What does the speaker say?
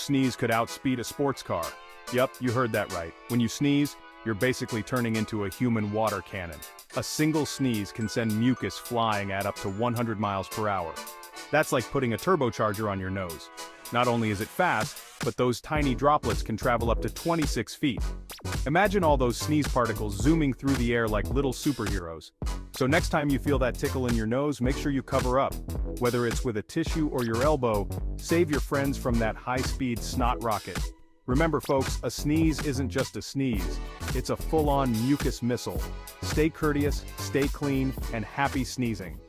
Sneeze could outspeed a sports car. Yup, you heard that right. When you sneeze, you're basically turning into a human water cannon. A single sneeze can send mucus flying at up to 100 miles per hour. That's like putting a turbocharger on your nose. Not only is it fast, but those tiny droplets can travel up to 26 feet. Imagine all those sneeze particles zooming through the air like little superheroes. So next time you feel that tickle in your nose, make sure you cover up. Whether it's with a tissue or your elbow, save your friends from that high-speed snot rocket. Remember folks, a sneeze isn't just a sneeze. It's a full-on mucus missile. Stay courteous, stay clean, and happy sneezing.